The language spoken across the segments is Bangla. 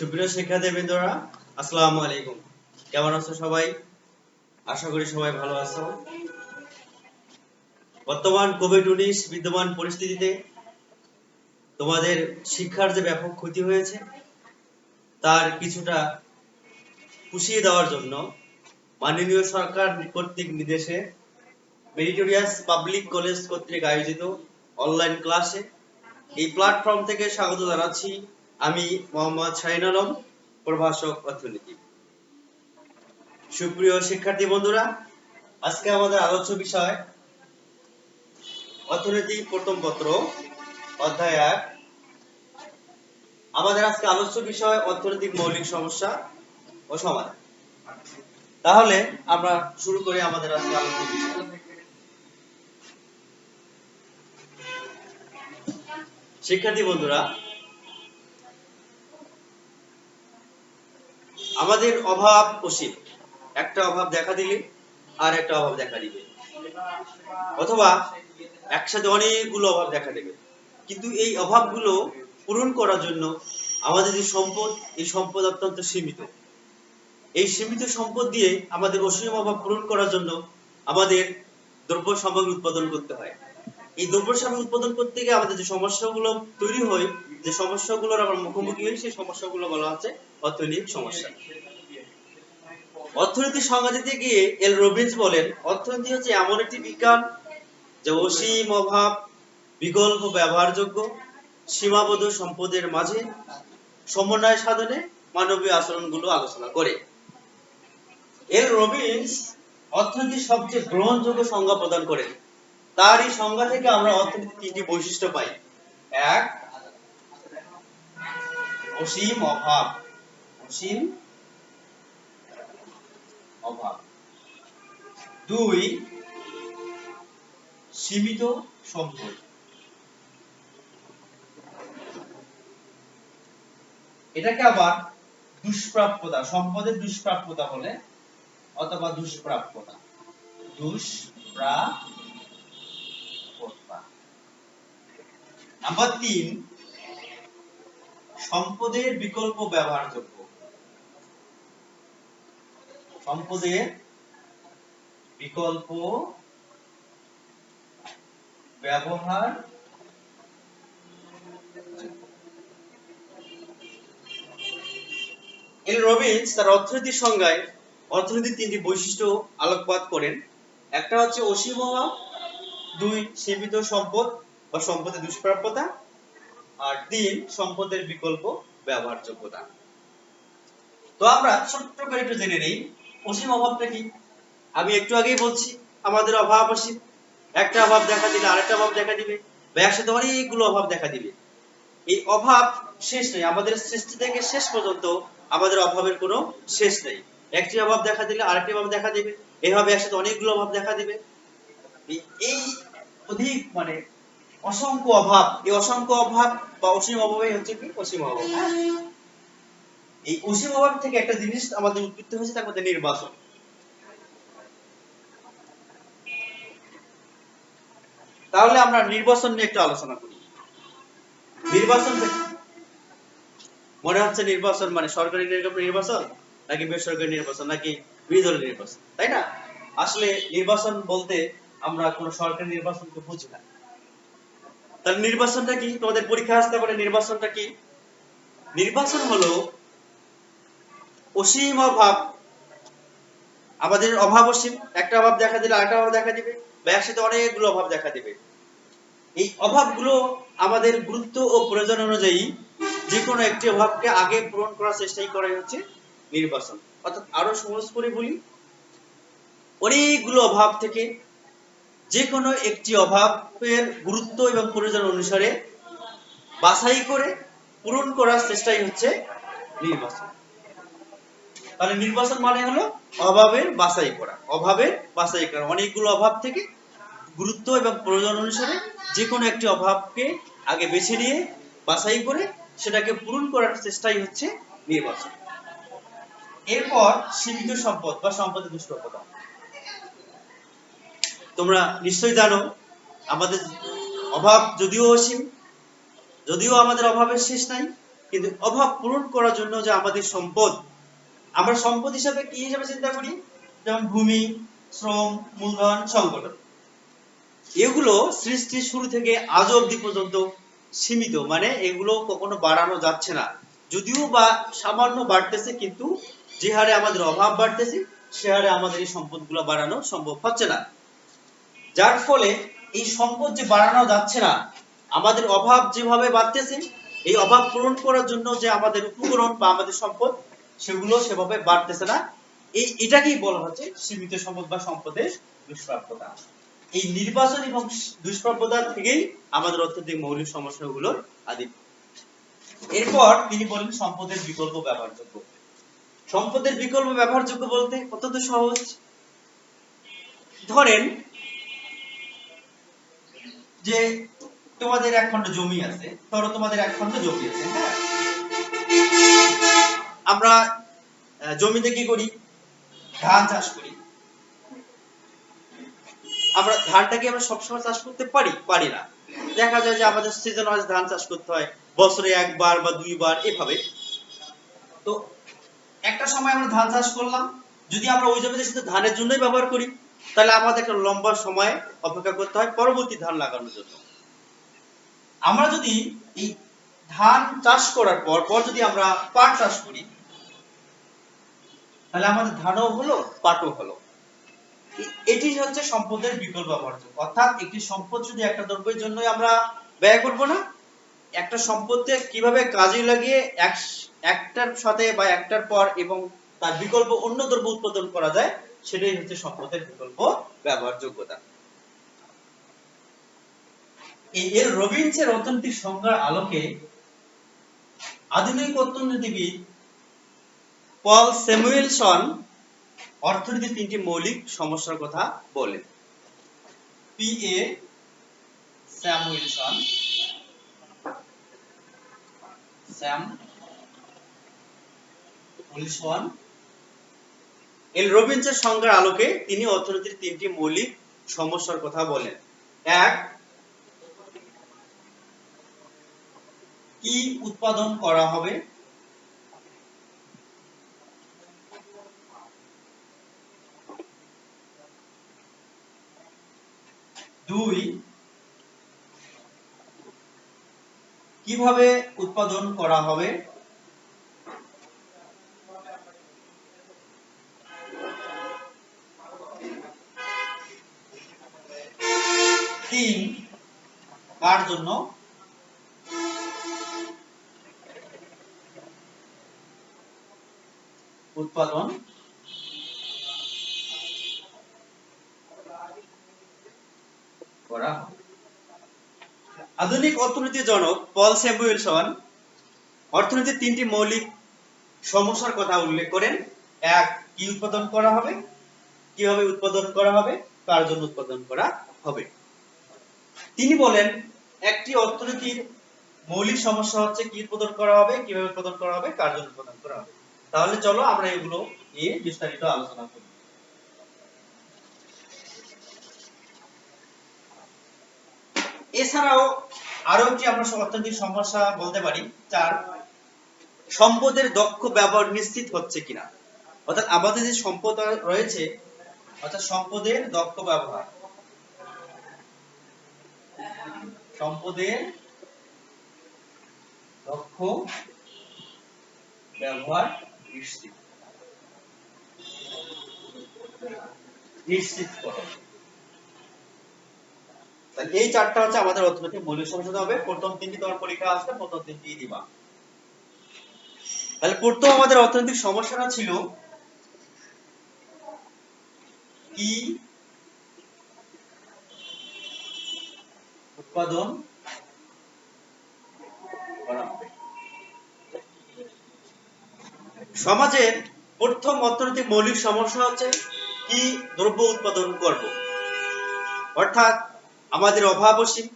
সুপ্রিয় শিক্ষার্থীবৃন্দরা, আসসালামু আলাইকুম। কেমন আছো সবাই? আশা করি সবাই ভালো আছো। বর্তমান কোভিড-19 বিদ্যমান পরিস্থিতিতে তোমাদের শিক্ষার যে ব্যাপক ক্ষতি হয়েছে তার কিছুটা পুষিয়ে দেওয়ার জন্য মাননীয় সরকার কর্তৃক নির্দেশে মেরিটোরিয়াস পাবলিক কলেজ কর্তৃক আয়োজিত অনলাইন ক্লাসে এই প্ল্যাটফর্ম থেকে স্বাগত জানাচ্ছি আমি মোহাম্মদ শাহিন আলম, প্রভাষক অর্থনীতি। সুপ্রিয় শিক্ষার্থী বন্ধুরা, আজকে আমাদের আলোচ্য বিষয় অর্থনীতি প্রথম পত্র অধ্যায় 1। আমাদের আজকে আলোচ্য বিষয় অর্থনৈতিক মৌলিক সমস্যা ও সমাধান। তাহলে আমরা শুরু করি আমাদের আজকে আলোচ্য বিষয়। শিক্ষার্থী বন্ধুরা, আমাদের অভাব অসীম। একটা অভাব দেখা দিলে আর একটা অভাব দেখা দিবে, অথবা একসাথে অনেকগুলো অভাব দেখা দেবে। কিন্তু এই অভাবগুলো পূরণ করার জন্য আমাদের যে সম্পদ, এই সম্পদ অত্যন্ত সীমিত। এই সীমিত সম্পদ দিয়ে আমাদের অসীম অভাব পূরণ করার জন্য আমাদের দ্রব্য সামগ্রী উৎপাদন করতে হয়। এই দ্রব্য সামগ্রী উৎপাদন করতে গিয়ে আমাদের যে সমস্যাগুলো তৈরি হয়, যে সমস্যাগুলোর আমরা মুখোমুখি হই, সেই সমস্যাগুলো বলা হচ্ছে অর্থনৈতিক সমস্যা। অর্থনীতির সংজ্ঞা দিতে গিয়ে এল রবিন্স বলেন, অর্থনীতি হচ্ছে এমন একটি বিজ্ঞান যে অসীম অভাব, বিকল্প ব্যবহারযোগ্য, সীমাবদ্ধ সম্পদের মাঝে সমন্বয় সাধনে মানবীয় আচরণগুলো আলোচনা করে। এল রবিন্স অর্থনীতির সবচেয়ে গ্রহণযোগ্য সংজ্ঞা প্রদান করেন। তার এই সংজ্ঞা থেকে আমরা অর্থনীতির তিনটি বৈশিষ্ট্য পাই। 1, অসীম অভাব। অসীম অভাব। 2, সীমিত সম্পদ। এটাকে আবার দুষ্প্রাপ্যতা, সম্পদের দুষ্প্রাপ্যতা বলে, অথবা দুষ্প্রাপ্যতা। দুষ্প্রাপ্যতা। নাম্বার 3, সম্পদের বিকল্প ব্যবহারযোগ্য। সম্পদের বিকল্প ব্যবহার। এল রবিন্স তার অর্থনীতির সংজ্ঞায় অর্থনীতির তিনটি বৈশিষ্ট্য আলোকপাত করেন। একটা হচ্ছে অসীম অভাব, 2, সীমিত সম্পদ বা সম্পদের দুষ্প্রাপ্যতা, আর 3, সম্পদের বিকল্প ব্যবহারযোগ্যতা। তো আমরা ছোট্ট করে একটু জেনে নেই অসীম অভাবটা কি। আমি একটু আগেই বলছি আমাদের অভাব অসীম। একটা অভাব দেখা দিলে আরেকটা অভাব দেখা দিবে, বা একসাথে অনেকগুলো অভাব দেখা দিবে। এই অভাব শেষ নেই, আমাদের সৃষ্টি থেকে শেষ পর্যন্ত আমাদের অভাবের কোনো শেষ নেই। একটি অভাব দেখা দিলে আরেকটি অভাব দেখা দিবে, এইভাবে একসাথে অনেকগুলো অভাব দেখা দিবে। এই অধিক অসংখ্য অভাব, এই অসংখ্য অভাব বা অসীম অভাবই হচ্ছে কি অসীম অভাব। এই অসীম অভাব থেকে একটা জিনিস আমাদের উৎপত্তি হয়েছে, তার মধ্যে নির্বাচন। তাহলে আমরা নির্বাচন নিয়ে একটু আলোচনা করি। নির্বাচন মনে হচ্ছে নির্বাচন মানে সরকারি নির্বাচন, নাকি বেসরকারি নির্বাচন, নাকি বিরোধী নির্বাচন, তাই না? আসলে নির্বাচন বলতে আমরা কোন সরকারি নির্বাচনকে বুঝি না। তাহলে নির্বাচনটা কি? তোমাদের পরীক্ষা আসতে পারে, নির্বাচনটা কি? নির্বাচন হলো অসীম অভাব। আমাদের অভাব অসীম, একটা অভাব দেখা দিলে আরেকটা অভাব দেখা দিবে, বা একসাথে অনেকগুলো অভাব দেখা দিবে। এই অভাবগুলো আমাদের গুরুত্ব ও প্রয়োজন অনুযায়ী যে কোনো একটি অভাবকে আগে পূরণ করার চেষ্টাই করাই হচ্ছে নির্বাচন। অর্থাৎ আরো সহজ করে বলি, অনেকগুলো অভাব থেকে যে কোনো একটি অভাবের গুরুত্ব এবং প্রয়োজন অনুসারে বাছাই করে পূরণ করার চেষ্টাই হচ্ছে নির্বাচন। তাহলে নির্বাচন মানে হলো অভাবের বাছাই করা। অভাবের বাছাই করা, অনেকগুলো অভাব থেকে গুরুত্ব এবং প্রয়োজন অনুসারে যে কোনো একটি অভাবকে আগে বেছে নিয়ে বাছাই করে সেটাকে পূরণ করার চেষ্টাই হচ্ছে নির্বাচন। এরপর সীমিত সম্পদ বা সম্পদের দুষ্প্রাপ্যতা। তোমরা নিশ্চয়ই জানো আমাদের অভাব যদিও অসীম, যদিও আমাদের অভাবের শেষ নাই, কিন্তু অভাব পূরণ করার জন্য যে আমাদের সম্পদ, আমরা সম্পদ হিসাবে কি হিসাবে চিন্তা করি, যেমন ভূমি, শ্রম, মূলধন, সংগঠন, এগুলো সৃষ্টির শুরু থেকে আজ অবধি পর্যন্ত সীমিত, মানে এগুলো কখনো বাড়ানো যাচ্ছে না। যদিও বা সামান্য বাড়তেছে, কিন্তু যে হারে আমাদের অভাব বাড়তেছে সে হারে আমাদের এই সম্পদগুলো বাড়ানো সম্ভব হচ্ছে না। যার ফলে এই সম্পদ যে বাড়ানো যাচ্ছে না, আমাদের অভাব যেভাবে বাড়তেছে, এই অভাব পূরণ করার জন্য যে আমাদের উপকরণ বা আমাদের সম্পদ, সেগুলো সেভাবে বাড়তেছে না। এটাকেই বলা হচ্ছে সীমিত সম্পদ বা সম্পদের দুষ্প্রাপ্যতা। এই নির্বাচন এবং দুষ্প্রাপ্যতা থেকেই আমাদের অর্থনৈতিক মৌলিক সমস্যাগুলোর আদি। এরপর তিনি বলেন সম্পদের বিকল্প ব্যবহারযোগ্য। সম্পদের বিকল্প ব্যবহারযোগ্য বলতে অত্যন্ত সহজ। ধরেন যে তোমাদের এক খণ্ড জমি আছে, ধরো তোমাদের এক খণ্ড জমি আছে, হ্যাঁ, আমরা জমিতে কি করি, ধান চাষ করি। আমরা ধানটাকে আমরা সবসময় চাষ করতে পারি না। দেখা যায় যে আমাদের সিজন ওয়াইজ ধান চাষ করতে হয়, বছরে একবার বা দুইবার এভাবে। তো একটা সময় আমরা ধান চাষ করলাম, যদি আমরা ওই জমিতে শুধু ধানের জন্যই ব্যবহার করি, তাহলে আমাদের একটা লম্বা সময় অপেক্ষা করতে হয় পরবর্তী ধান লাগানোর জন্য। আমরা যদি এই ধান চাষ করার পর যদি আমরা পাট চাষ করি, তাহলে আমাদের ধানও হলো, পাটও হলো। এটি হচ্ছে সম্পদের বিকল্প ব্যবহারযোগ্য। অর্থাৎ একটি সম্পদ শুধু একটা দ্রব্যের জন্যই আমরা ব্যয় করব না, একটা সম্পদকে কিভাবে কাজে লাগিয়ে একটার সাথে বা একটার পর এবং তার বিকল্প অন্য দ্রব্য উৎপাদন করা যায়, সেটাই হচ্ছে সম্পদের বিকল্প ব্যবহারযোগ্যতা। এর রবিনসের অর্থনৈতিক সংজ্ঞার আলোকে আধুনিক অর্থনীতিবিদ পল স্যামুয়েলসন অর্থনীতির তিনটি মৌলিক সমস্যার কথা বলেন। পি এ স্যামুয়েলসন এল রবিনসের সংজ্ঞার আলোকে তিনি অর্থনীতির তিনটি মৌলিক সমস্যার কথা বলেন। এক, কি উৎপাদন করা হবে। দুই, কিভাবে উৎপাদন করা হবে। তিন, কার জন্য উৎপাদন করা হবে। আধুনিক অর্থনীতির জনক পল স্যামুয়েলসন অর্থনীতির তিনটি মৌলিক সমস্যার কথা উল্লেখ করেন। এক, কি উৎপাদন করা হবে, কিভাবে উৎপাদন করা হবে, কার জন্য উৎপাদন করা হবে। তিনি বলেন একটি অর্থনীতির মৌলিক সমস্যা হচ্ছে কি উৎপাদন করা হবে, কিভাবে উৎপাদন করা হবে, কার জন্য উৎপাদন করা হবে। তাহলে চলো আমরা এগুলো নিয়ে বিস্তারিত আলোচনা করি। এছাড়াও আরো একটি আমরা অর্থনৈতিক সমস্যা বলতে পারি। চার, সম্পদের দক্ষ ব্যবহার নিশ্চিত হচ্ছে কিনা। অর্থাৎ আমাদের যে সম্পদ রয়েছে, অর্থাৎ সম্পদের দক্ষ ব্যবহার, সম্পদের দক্ষ ব্যবহার নিশ্চিত করো। এই চারটা হচ্ছে আমাদের অর্থনৈতিক মৌলিক সমস্যা হবে। প্রথম তিনটি তোমার পরীক্ষা আসবে, প্রথম তিনটি দিবা। তাহলে প্রথম আমাদের অর্থনৈতিক সমস্যাটা ছিল কি উৎপাদন করা হবে। সমাজের প্রথম অর্থনৈতিক মৌলিক সমস্যা হচ্ছে কি দ্রব্য উৎপাদন করব। অর্থাৎ আমাদের অভাব অসীম,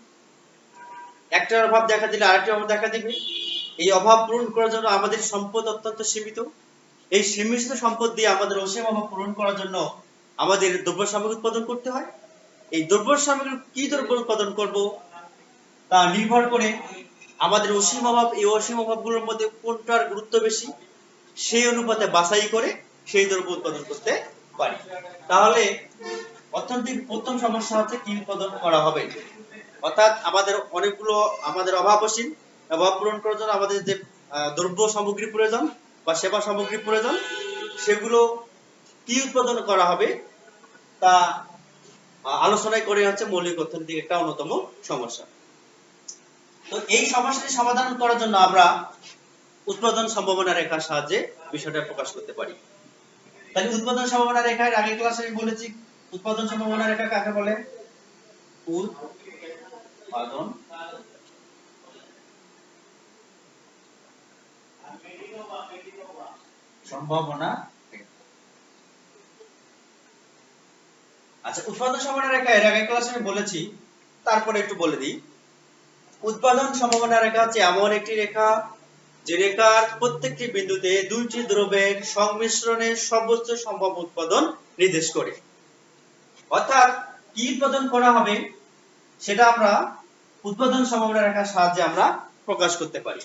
একটার অভাব দেখা দিলে আরেকটার অভাব দেখা দিবে। এই অভাব পূরণ করার জন্য আমাদের সম্পদ অত্যন্ত সীমিত। এই সীমিত সম্পদ দিয়ে আমাদের অসীম অভাব পূরণ করার জন্য আমাদের দ্রব্য সামগ্রী উৎপাদন করতে হয়। এই দ্রব্য সামগ্রী কি দ্রব্য উৎপাদন করব তা নির্ভর করে আমাদের অসীম অভাব, এই অসীম অভাবগুলোর মধ্যে কোনটার গুরুত্ব বেশি সেই অনুপাতে বাছাই করে সেই দ্রব্য উৎপাদন করতে পারি। তাহলে অর্থনৈতিক প্রথম সমস্যা হচ্ছে কি উৎপাদন করা হবে, অর্থাৎ আমাদের অনেকগুলো আমাদের অভাব অসীম, অভাব পূরণ করার জন্য আমাদের যে দ্রব্য সামগ্রী প্রয়োজন বা সেবা সামগ্রী প্রয়োজন, সেগুলো কি উৎপাদন করা হবে তা আলোচনায় করে হচ্ছে মৌলিক অর্থনীতির একটা অন্যতম সমস্যা। তো এই সমস্যাটি সমাধান করার জন্য আমরা উৎপাদন সম্ভাবনা রেখার সাহায্যে বিষয়টা প্রকাশ করতে পারি। তাহলে উৎপাদন সম্ভাবনা রেখার আগে ক্লাসে আমি বলেছি উৎপাদন সম্ভাবনা রেখা কাকে বলে? উৎপাদন সম্ভাবনা। আচ্ছা, উৎপাদন সম্ভাবনা রেখা এর আগে ক্লাসে আমি বলেছি, তারপরে একটু বলে দিই। উৎপাদন সম্ভাবনা রেখা হচ্ছে এমন একটি রেখা যে রেখার প্রত্যেকটি বিন্দুতে দুইটি দ্রব্যের সংমিশ্রণে সর্বোচ্চ সম্ভব উৎপাদন নির্দেশ করে। অর্থাৎ কি উৎপাদন করা হবে সেটা আমরা উৎপাদন সম্ভাবনা রেখার সাহায্যে আমরা প্রকাশ করতে পারি।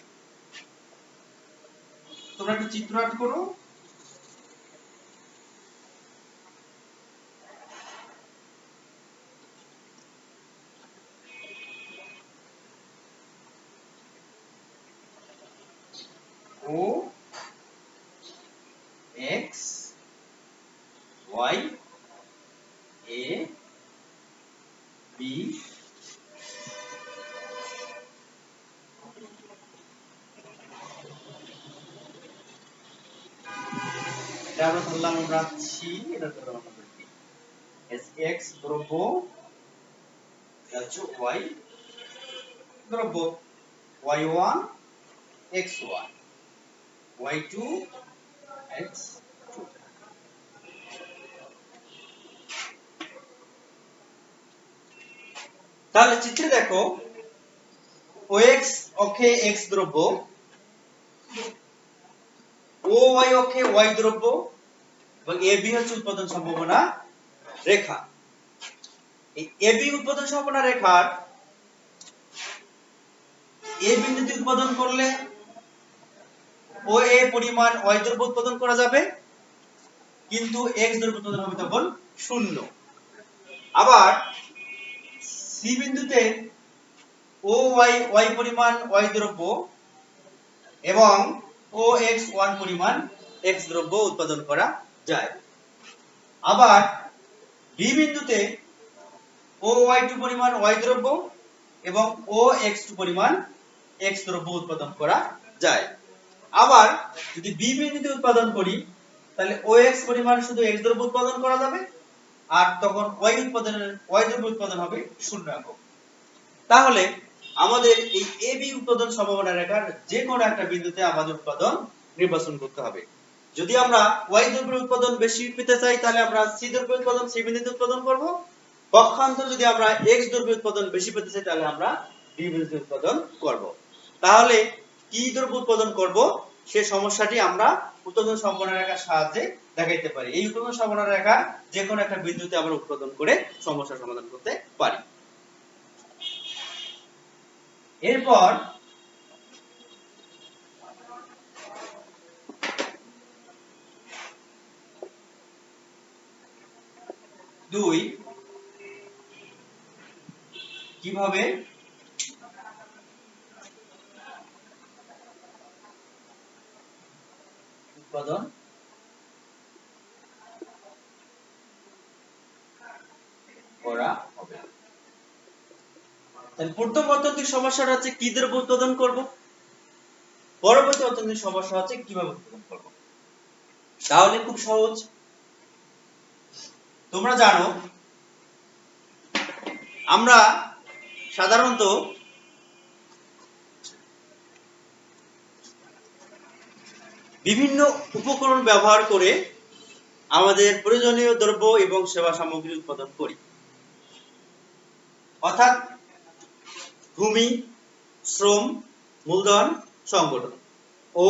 তোমরা একটু চিত্র আঁক করো। ও এক্স ওয়াই এ বি এটা আমরা ধরলাম আমরা সি, এটা ধরলাম আমরা বি। এস এক্স দ্রব্য, হচ্ছে ওয়াই দ্রব্য, y1 x1 y2 x2। তাহলে চিত্রে দেখো OX অক্ষে x দ্রব্য, OY অক্ষে y দ্রব্য এবং AB হচ্ছে উৎপাদন সম্ভাবনা রেখা। এই AB উৎপাদন সম্ভাবনা রেখার A বিন্দুতে উৎপাদন করলে OA পরিমাণ y দ্রব্য উৎপাদন করা যাবে, কিন্তু x দ্রব্য উৎপাদন হবে তখন 0। আবার C বিন্দুতে OY y পরিমাণ y দ্রব্য এবং OX1 পরিমাণ x দ্রব্য উৎপাদন করা যায়। আবার B বিন্দুতে OY2 পরিমাণ y দ্রব্য এবং OX2 পরিমাণ x দ্রব্য উৎপাদন করা যায়। আবার যদি B বিন্দুতে উৎপাদন করি তাহলে OX পরিমাণ শুধু x দ্রব্য উৎপাদন করা যাবে, আর তখন y দ্রব্য উৎপাদন হবে 0 একক। তাহলে আমাদের এই AB উৎপাদন সম্ভাবনা রেখার যে কোনো একটা বিন্দুতে আমাদের উৎপাদন নির্বাচন করতে হবে। যদি আমরা y দ্রব্যের উৎপাদন বেশি পেতে চাই তাহলে আমরা C দ্রব্যের উৎপাদন C বিন্দুতে উৎপাদন করব। পক্ষান্তর যদি আমরা x দ্রব্যের উৎপাদন বেশি পেতে চাই তাহলে আমরা D বিন্দুতে উৎপাদন করব। তাহলে কি দ্রব্য উৎপাদন করব সেই সমস্যাটি আমরা উৎপাদন সম্ভাবনা রেখার সাহায্যে দেখাইতে পারি। এই উৎপাদন সম্ভাবনা রেখা যে কোনো একটা বিন্দুতে আমরা উৎপাদন করে সমস্যার সমাধান করতে পারি। এরপর দুই, কিভাবে উৎপাদন করা হবে। তাহলে প্রথম অর্থনৈতিক সমস্যাটা হচ্ছে কি দ্রব্য উৎপাদন করব, পরবর্তী অর্থনৈতিক সমস্যা হচ্ছে কিভাবে উৎপাদন করব। তাহলে খুব সহজ, তোমরা জানো আমরা সাধারণত বিভিন্ন উপকরণ ব্যবহার করে আমাদের প্রয়োজনীয় দ্রব্য এবং সেবা সামগ্রী উৎপাদন করি। অর্থাৎ ভূমি, শ্রম, মূলধন, সংগঠন ও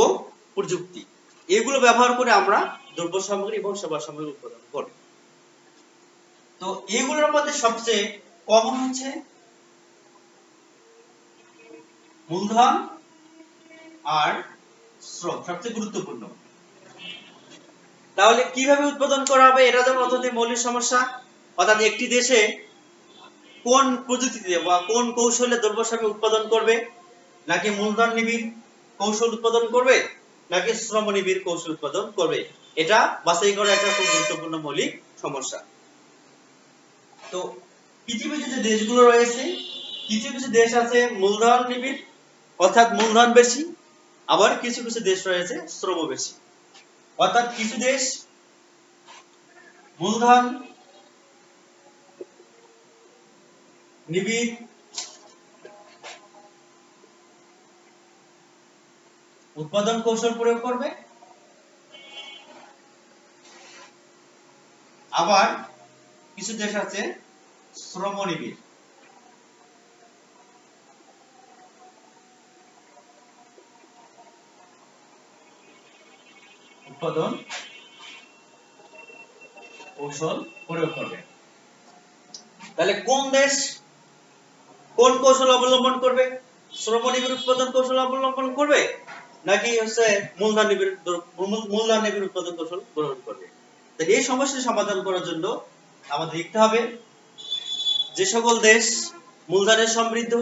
প্রযুক্তি, এগুলো ব্যবহার করে আমরা দ্রব্য সামগ্রী এবং সেবা সামগ্রী উৎপাদন করি। তো এগুলোর মধ্যে সবচেয়ে কমন হচ্ছে মূলধন আর শ্রম সবচেয়ে গুরুত্বপূর্ণ। তাহলে কিভাবে উৎপাদন করা হবে, এটা যেমন অর্থনীতির মৌলিক সমস্যা। অর্থাৎ একটি দেশে কোন প্রযুক্তিতে বা কোন কৌশলে দ্রব্যসামগ্রী উৎপাদন করবে, নাকি মূলধন নিবিড় কৌশল উৎপাদন করবে, নাকি শ্রম নিবিড় কৌশল উৎপাদন করবে, এটা বাছাই করা একটা খুব গুরুত্বপূর্ণ মৌলিক সমস্যা। তো পৃথিবীতে যে দেশগুলো রয়েছে, কিছু কিছু দেশ আছে মূলধন নিবিড় অর্থাৎ মূলধন বেশি, আবার কিছু কিছু দেশ রয়েছে শ্রম বেশি। অর্থাৎ কিছু দেশ মূলধন নিবিড় উৎপাদন কৌশল প্রয়োগ করবে, আবার কিছু দেশ আছে শ্রম নিবিড় উৎপাদন কৌশল প্রয়োগ করবে। তাহলে কোন দেশ কোন কৌশল অবলম্বন করবে, শ্রম নিবিড় উৎপাদন কৌশল অবলম্বন করবে, নাকি হচ্ছে মূলধন নিবিড় উৎপাদন কৌশল গ্রহণ করবে? তো এই সমস্যার সমাধান করার জন্য আমাদের দেখতে হবে যে সকল দেশ মূলধনে সমৃদ্ধ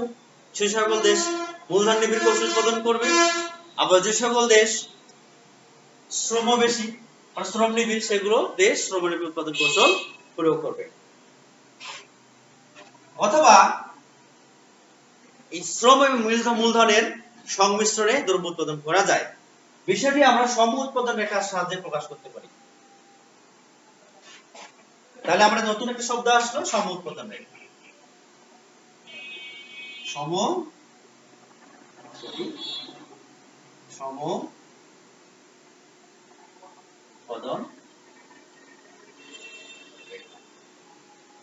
সে সকল দেশ মূলধন নিবিড় কৌশল উৎপাদন করবে, আবার যে সকল দেশ শ্রম বেশি আর শ্রম নিবিড় সেগুলো দেশ শ্রম নিবিড় উৎপাদন কৌশল প্রয়োগ করবে। অথবা এই শ্রম এবং মূলধনের সংমিশ্রণে দ্রব্য উৎপাদন করা যায়। বিষয়টি আমরা সম উৎপাদন রেখার সাহায্যে প্রকাশ করতে পারি। তাহলে আমরা নতুন একটা শব্দ আসলো, সম উৎপাদন রেখা। সম উৎপাদন।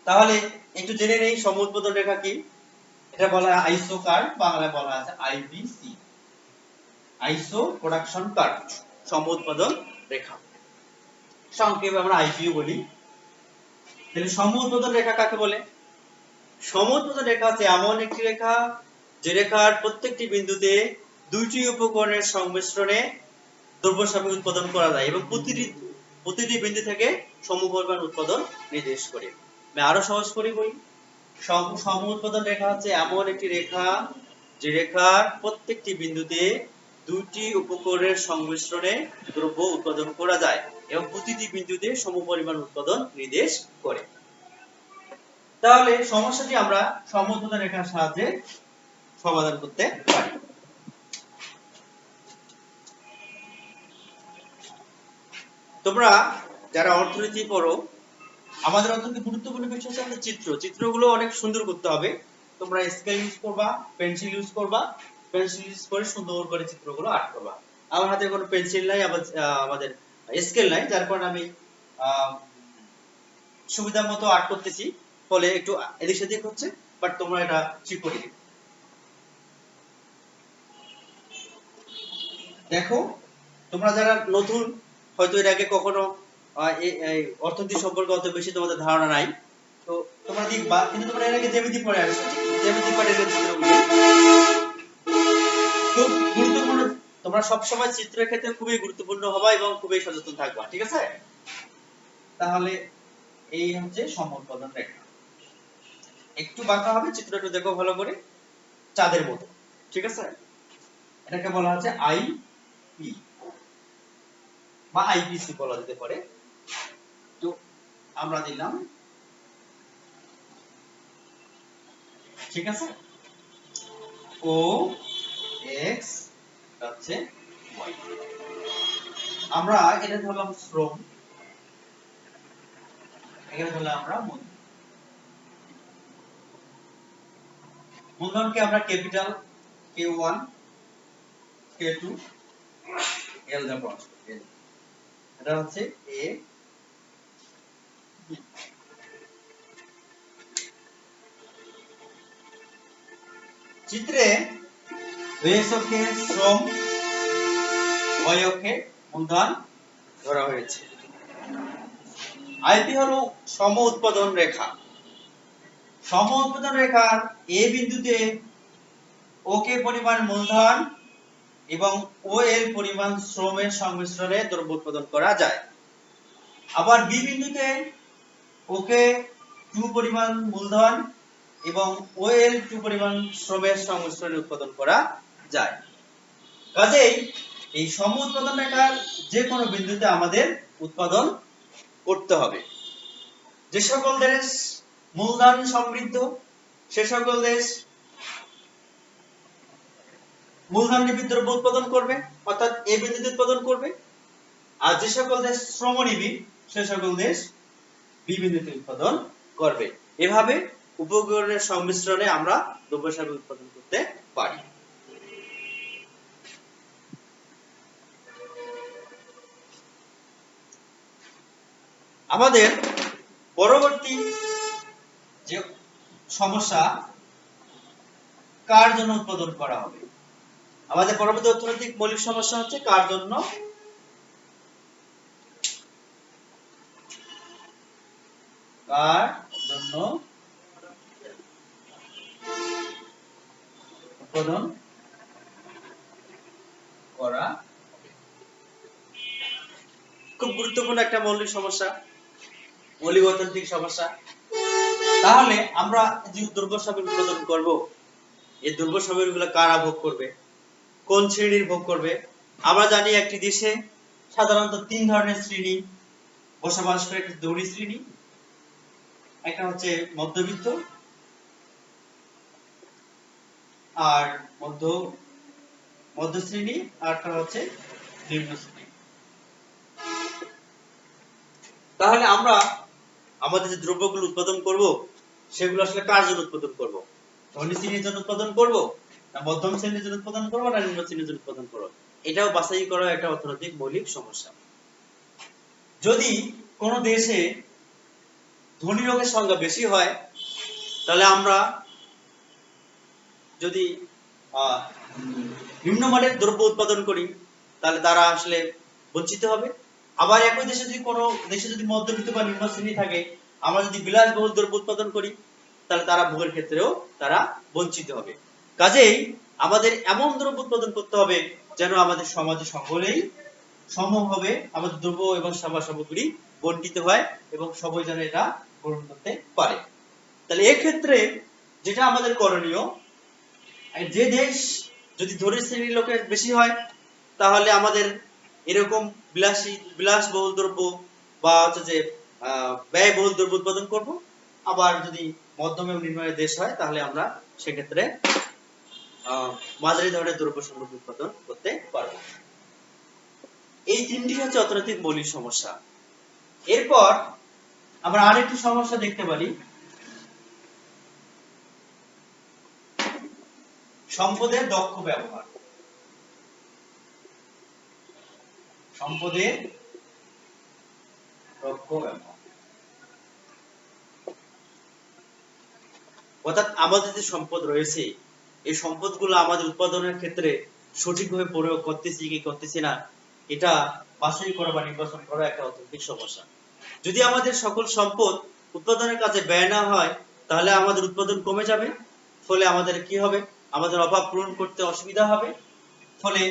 তাহলে একটু জেনে নেই সম উৎপাদন রেখা কি। এটা বলা হয় আইসো কার্ভ, বাংলায় বলা আছে আইপিসি, আইসো প্রোডাকশন কার্ভ, সম উৎপাদন রেখা, সংক্ষেপে আমরা আইপিও বলি। তাহলে সম উৎপাদন রেখা কাকে বলে? সম উৎপাদন রেখা হচ্ছে এমন একটি রেখা যে রেখার প্রত্যেকটি বিন্দুতে দুইটি উপকরণের সংমিশ্রণে দ্রব্য সামগ্রী উৎপাদন করা যায় এবং প্রতিটি বিন্দু থেকে সমপরিমাণ উৎপাদন নির্দেশ করে। আমি আরো সহজ করে বলি, সম উৎপাদন রেখা হচ্ছে এমন একটি রেখা যে রেখার প্রত্যেকটি বিন্দুতে দুইটি উপকরণের সংমিশ্রণে দ্রব্য উৎপাদন করা যায় এবং প্রতিটি বিন্দুতে সমপরিমাণ উৎপাদন নির্দেশ করে। তাহলে সমস্যাটি আমরা সম উৎপাদন রেখার সাহায্যে সমাধান করতে পারি। তোমরা যারা অর্থনীতি পড়ো, আমাদের অত্যন্ত গুরুত্বপূর্ণ বিষয় হচ্ছে আমাদের চিত্রগুলো অনেক সুন্দর করতে হবে। তোমরা স্কেল ইউজ করবা, পেন্সিল ইউজ করবা, পেন্সিল ইউজ করে সুন্দর করে চিত্রগুলো আর্ট করবা। আমার হাতে কোনো পেন্সিল নাই, আমাদের স্কেল নাই, যার কারণে আমি সুবিধা মতো আর্ট করতেছি, ফলে একটু এদিক সেদিক হচ্ছে, বাট তোমরা এটা ঠিক করে দিবে। দেখো, তোমরা যারা নতুন, হয়তো এর আগে কখনো অর্থনীতি সম্পর্কে অত বেশি তোমাদের ধারণা নাই, তো তোমরা দেখবা, কিন্তু তোমরা এর আগে জ্যামিতি পড়ে আসছো, জ্যামিতি পাঠের চিত্রগুলো খুব গুরুত্বপূর্ণ। তোমরা সব সময় চিত্রের ক্ষেত্রে খুবই গুরুত্বপূর্ণ হবা এবং খুবই সচেতন থাকবা, ঠিক আছে? তাহলে এই হচ্ছে সম উৎপাদন রেখা। একটু বাঁকা হবে, চিত্রটা একটু দেখো ভালো করে, চাঁদের মতো, ঠিক আছে? এটাকে বলা হচ্ছে আইপি বা আইপিসি বলা যেতে পারে। তো আমরা দিলাম, ঠিক আছে, ও এক্স হচ্ছে ওয়াই। আমরা এটা ধরলাম শ্রম, এখানে ধরলাম আমরা মূলধনকে আমরা ক্যাপিটাল K1 K2 L দ্বারা প্রকাশ করি। এটা হচ্ছে A B। চিত্রে x অক্ষে শ্রম, y অক্ষে মূলধন ধরা হয়েছে। আইপি হলো সম উৎপাদন রেখা। সম উৎপাদন রেখার A বিন্দুতে ওকে পরিমাণ মূলধন এবং ও এর পরিমাণ শ্রমের সংমিশ্রণে দ্রব্য উৎপাদন করা যায়। আবার বি বিন্দুতে ওকে 2 পরিমাণ মূলধন এবং ও এর 2 পরিমাণ শ্রমের সংমিশ্রণে উৎপাদন করা যায়। কাজেই এই সম উৎপাদন রেখার যে কোনো বিন্দুতে আমাদের উৎপাদন করতে হবে। যে সকল দেশ মূলধন সমৃদ্ধ সে সকল দেশ মূলধন নিবিড় দ্রব্য উৎপাদন করবে, অর্থাৎ এ বিন্দুতে উৎপাদন করবে। আর যে সকল দেশ শ্রম নিবিড় সে সকল দেশ বি বিন্দুতে উৎপাদন করবে। এভাবে উপকরণের সংমিশ্রণে আমরা দ্রব্য সামগ্রী উৎপাদন করতে পারি। আমাদের পরবর্তী যে সমস্যা, কার জন্য উৎপাদন করা হবে। আমাদের পরবর্তী অর্থনৈতিক মৌলিক সমস্যা হচ্ছে কার জন্য উৎপাদন করা। খুব গুরুত্বপূর্ণ একটা মৌলিক সমস্যা, মৌলিক অর্থনৈতিক সমস্যা। তাহলে আমরা যে দ্রব্য সামগ্রী উৎপাদন করব, এই দ্রব্য সামগ্রীগুলো কারা ভোগ করবে, কোন শ্রেণীর ভোগ করবে। আমরা জানি একটি দেশে সাধারণত 3 ধরনের শ্রেণী বসবাস করে। একটি ধনী শ্রেণী, একটা হচ্ছে মধ্যবিত্ত, আর মধ্য শ্রেণী, আর একটা হচ্ছে নিম্ন শ্রেণী। তাহলে আমরা আমাদের যে দ্রব্যগুলো উৎপাদন করব সেগুলো আসলে কার জন্য উৎপাদন করব? ধনী শ্রেণীর জন্য উৎপাদন করব, না মধ্যম শ্রেণীর জন্য উৎপাদন করব, না নিম্ন শ্রেণীর জন্য উৎপাদন করব? এটাও বাছাই করা একটা অর্থনৈতিক মৌলিক সমস্যা। যদি কোন দেশে ধনী লোকের সংখ্যা বেশি হয়, তাহলে আমরা যদি নিম্নমানের দ্রব্য উৎপাদন করি তাহলে তারা আসলে বঞ্চিত হবে। আবার একই দেশে যদি কোনো দেশে যদি মধ্যবিত্ত বা নিম্ন শ্রেণী থাকে, আমরা যদি বিলাসবহুল দ্রব্য উৎপাদন করি তাহলে তারা ভোগের ক্ষেত্রেও তারা বঞ্চিত হবে। কাজেই আমাদের এমন দ্রব্য উৎপাদন করতে হবে যেন আমাদের সমাজে সকলেই সমভাবে আমাদের দ্রব্য এবং সেবা সামগ্রী বণ্টিত হয় এবং সবাই যেন এটা গ্রহণ করতে পারে। তাহলে এই ক্ষেত্রে যেটা আমাদের করণীয়, যে দেশ যদি ধনী শ্রেণীর লোকের বেশি হয় তাহলে আমাদের এরকম বিলাসবহুল দ্রব্য বা হচ্ছে যে ব্যয়বহুল দ্রব্য উৎপাদন করব। আবার যদি মধ্যম এবং নিম্নের দেশ হয় তাহলে আমরা সেক্ষেত্রে মাঝারি ধরনের দ্রব্য সামগ্রী উৎপাদন করতে পারবো। এই তিনটি হচ্ছে অর্থনৈতিক মৌলিক সমস্যা। এরপর আমরা আরেকটি সমস্যা দেখতে পারি, সম্পদের দক্ষ ব্যবহার। সম্পদের দক্ষ ব্যবহার অর্থাৎ আমাদের যে সম্পদ রয়েছে এই সম্পদগুলো আমাদের উৎপাদনের ক্ষেত্রে সঠিকভাবে প্রয়োগ করতেছি কি করতেছি না, এটা বাছাই করা বা নির্বাচন করা একটা অর্থনৈতিক সমস্যা। যদি আমাদের সকল সম্পদ উৎপাদনের কাজে ব্যয় না হয় তাহলে আমাদের উৎপাদন কমে যাবে, ফলে আমাদের কি হবে, আমাদের অভাব পূরণ করতে অসুবিধা হবে। ফলে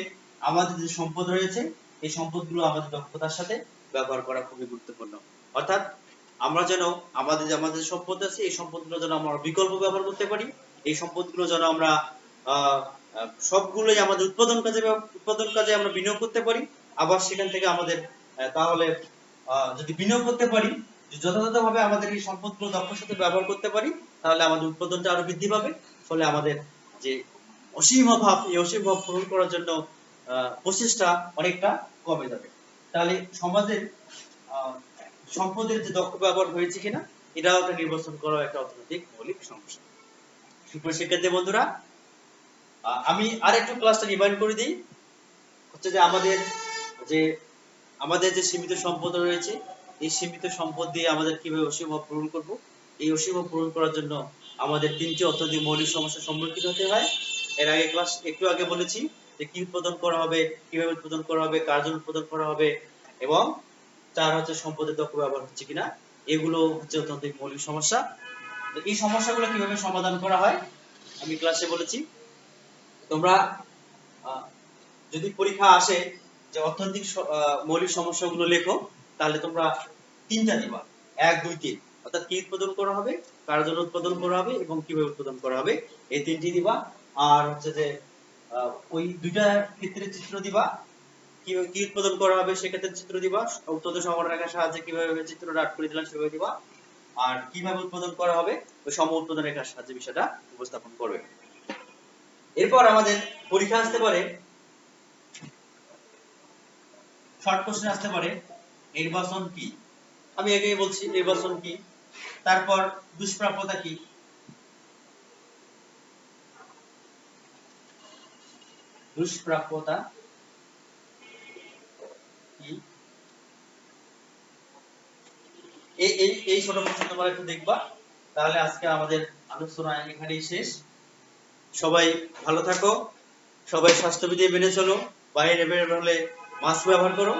আমাদের যে সম্পদ রয়েছে এই সম্পদগুলো আমাদের দক্ষতার সাথে ব্যবহার করা খুবই গুরুত্বপূর্ণ। অর্থাৎ আমরা যেন আমাদের সম্পদ আছে এই সম্পদগুলো যেন আমরা বিকল্প ব্যবহার করতে পারি, এই সম্পদগুলো যেন আমরা সবগুলোই আমাদের উৎপাদন কাজে আমরা বিনিয়োগ করতে পারি। আবার সেখান থেকে আমাদের তাহলে যদি বিনিয়োগ করতে পারি, যথাযথভাবে আমাদের এই সম্পদগুলো দক্ষতার সাথে ব্যবহার করতে পারি, তাহলে আমাদের উৎপাদনটা আরো বৃদ্ধি পাবে। ফলে আমাদের যে অসীম অভাব, এই অসীম অভাব পূরণ করার জন্য প্রচেষ্টা অনেকটা কমে যাবে। তাহলে সমাজের সম্পদের যে দক্ষ ব্যবহার হয়েছে কিনা এটাও একটা নির্বাচন করা একটা অর্থনৈতিক মৌলিক সমস্যা। সুপ্রিয় শিক্ষার্থী বন্ধুরা, আমি আরেকটু ক্লাসটা রিভাইন্ড করে দিই। হচ্ছে যে আমাদের যে সীমিত সম্পদ রয়েছে এই সীমিত সম্পদ দিয়ে আমাদের কিভাবে অসীম অভাব পূরণ করব। এই অসীম অভাব পূরণ করার জন্য আমাদের তিনটি অর্থনৈতিক মৌলিক সমস্যার সম্মুখীন হতে হয়। এর আগে একটু আগে বলেছি যে কি উৎপাদন করা হবে, কিভাবে উৎপাদন করা হবে, কার জন্য উৎপাদন করা হবে, এবং চার হচ্ছে সম্পদের দক্ষ ব্যবহার হচ্ছে কিনা। এগুলো হচ্ছে অর্থনৈতিক মৌলিক সমস্যা। তো এই সমস্যাগুলো কিভাবে সমাধান করা হয় আমি ক্লাসে বলেছি। তোমরা যদি পরীক্ষা আসে যে অর্থনৈতিক মৌলিক সমস্যাগুলো লেখো, তাহলে তোমরা তিনটা দিবা, 1 2 3, অর্থাৎ কি উৎপাদন করা হবে, কার জন্য উৎপাদন করা হবে এবং কিভাবে উৎপাদন করা হবে, এই তিনটি দিবা। আর হচ্ছে যে ওই দুইটা ক্ষেত্রে চিত্র দিবা, কি কি উৎপাদন করা হবে সেক্ষেত্রে চিত্র দিবা, উৎপাদন সমান্তরাল রেখার সাহায্যে কিভাবে চিত্রটা আট করে দিলাম সেভাবে দিবা, আর কিভাবে উৎপাদন করা হবে ওই সম উৎপাদন রেখার সাহায্যে বিষয়টা উপস্থাপন করবে। এরপর আমাদের পরীক্ষা আসতে পারে, শর্ট কোশ্চেন আসতে পারে নির্বাচন কি। আমি আগেই বলছি নির্বাচন কি, তারপর দুষ্প্রাপ্যতা কি, দুষ্প্রাপ্যতা কি, এই ছোট প্রশ্ন তোমরা একটু দেখবা। তাহলে আজকে আমাদের আলোচনা এখানেই শেষ। সবাই ভালো থাকো, সবাই স্বাস্থ্যবিধি মেনে চলো, বাইরে বের হলে মাস্ক ব্যবহার করো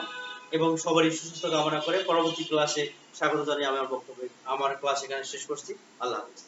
এবং সবারই সুস্থতা কামনা করে পরবর্তী ক্লাসে স্বাগত জানিয়ে আমার বক্তব্য, আমার ক্লাস এখানে শেষ করছি। আল্লাহ হাফেজ।